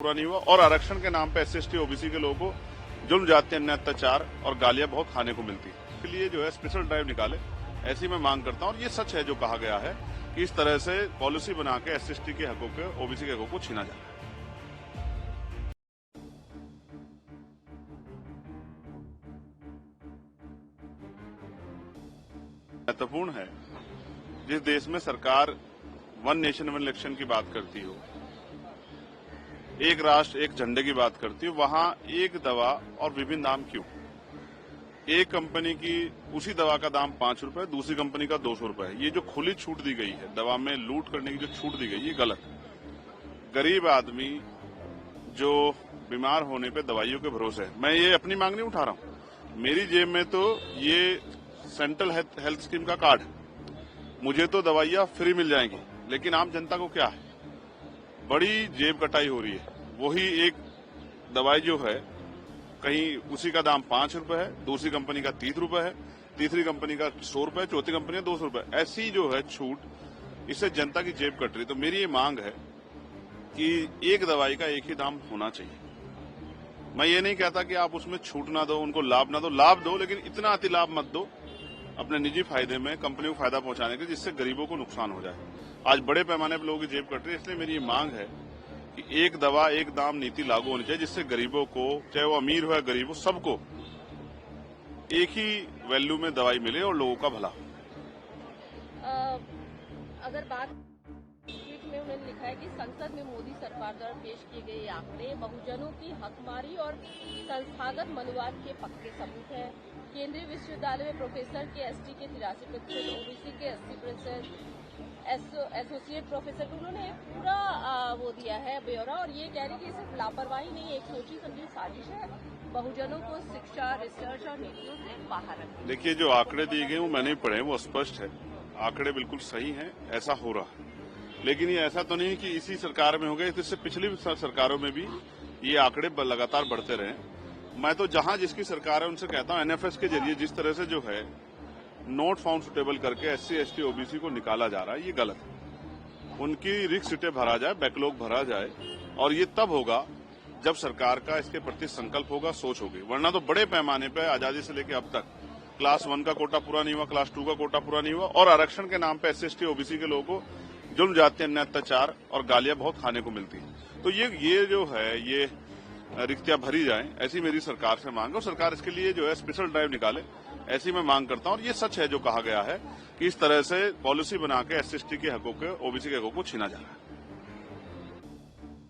पूरा नहीं हुआ और आरक्षण के नाम पे SC/ST ओबीसी के लोगों को जुल्म जाति अन्य अत्याचार और गालियां बहुत खाने को मिलती है। इसके लिए जो है स्पेशल ड्राइव निकाले, ऐसी मैं मांग करता हूं। और ये सच है जो कहा गया है कि इस तरह से पॉलिसी बना के SC/ST के हकों के ओबीसी के हकों को छीना जा रहा है। महत्वपूर्ण है जिस देश में सरकार वन नेशन वन इलेक्शन की बात करती हो, एक राष्ट्र एक झंडे की बात करती हो, वहां एक दवा और विभिन्न दाम क्यों? एक कंपनी की उसी दवा का दाम 5 रुपए, दूसरी कंपनी का 200 रुपए। ये जो खुली छूट दी गई है, दवा में लूट करने की जो छूट दी गई, ये गलत है। गरीब आदमी जो बीमार होने पे दवाइयों के भरोसे है, मैं ये अपनी मांग नहीं उठा रहा हूं, मेरी जेब में तो ये सेंट्रल हेल्थ स्कीम का कार्ड है, मुझे तो दवाइयां फ्री मिल जाएंगी, लेकिन आम जनता को क्या है, बड़ी जेब कटाई हो रही है। वही एक दवाई जो है कहीं उसी का दाम 5 रुपए है, दूसरी कंपनी का 30 रुपए है, तीसरी कंपनी का 100 रुपए, चौथी कंपनी का 200 रुपए। ऐसी जो है छूट, इससे जनता की जेब कट रही। तो मेरी ये मांग है कि एक दवाई का एक ही दाम होना चाहिए। मैं ये नहीं कहता कि आप उसमें छूट ना दो, उनको लाभ ना दो, लाभ दो, लेकिन इतना अति लाभ मत दो अपने निजी फायदे में, कंपनी को फायदा पहुंचाने के, जिससे गरीबों को नुकसान हो जाए। आज बड़े पैमाने पर लोगों की जेब कट रही है, इसलिए मेरी ये मांग है कि एक दवा एक दाम नीति लागू होनी चाहिए, जिससे गरीबों को, चाहे वो अमीर हो या गरीब हो, सबको एक ही वैल्यू में दवाई मिले और लोगों का भला। अगर बात ट्वीट में उन्होंने लिखा है कि संसद में मोदी सरकार द्वारा पेश किए गए आंकड़े बहुजनों की हकमारी और संस्थागत मनोवाद के पक्के सबूत है। केंद्रीय विश्वविद्यालय में प्रोफेसर के ST के 83%, ओबीसी के 80%, एसोसिएट प्रोफेसर को उन्होंने पूरा वो दिया है ब्यौरा, और ये कह रहे हैं कि सिर्फ लापरवाही नहीं, एक सोची समझी साजिश है बहुजनों को शिक्षा, रिसर्च और नीतियों से बाहर रखने। देखिए, जो आंकड़े दिए गए वो मैंने पढ़े, वो स्पष्ट है, आंकड़े बिल्कुल सही हैं, ऐसा हो रहा है। लेकिन ये ऐसा तो नहीं कि इसी सरकार में हो गए, इससे पिछली सरकारों में भी ये आंकड़े लगातार बढ़ते रहे। मैं तो जहां जिसकी सरकार है उनसे कहता हूं, NFS के जरिए जिस तरह से जो है नोट फाउंड सुटेबल करके SC/ST ओबीसी को निकाला जा रहा है, ये गलत है। उनकी रिक्त सीटें भरा जाए, बैकलॉग भरा जाए, और ये तब होगा जब सरकार का इसके प्रति संकल्प होगा, सोच होगी। वरना तो बड़े पैमाने पर आजादी से लेकर अब तक क्लास 1 का कोटा पूरा नहीं हुआ, क्लास 2 का कोटा पूरा नहीं हुआ, और आरक्षण के नाम पर SC/ST ओबीसी के लोगों को जुल्म जाति अन्य अत्याचार और गालियां बहुत खाने को मिलती है। तो ये जो है ये रिक्तियां भरी जाएं, ऐसी मेरी सरकार से मांग है। और सरकार इसके लिए जो है स्पेशल ड्राइव निकाले, ऐसी मैं मांग करता हूं। और ये सच है जो कहा गया है कि इस तरह से पॉलिसी बना के SC/ST के हकों के, ओबीसी के हकों को छीना जा रहा है।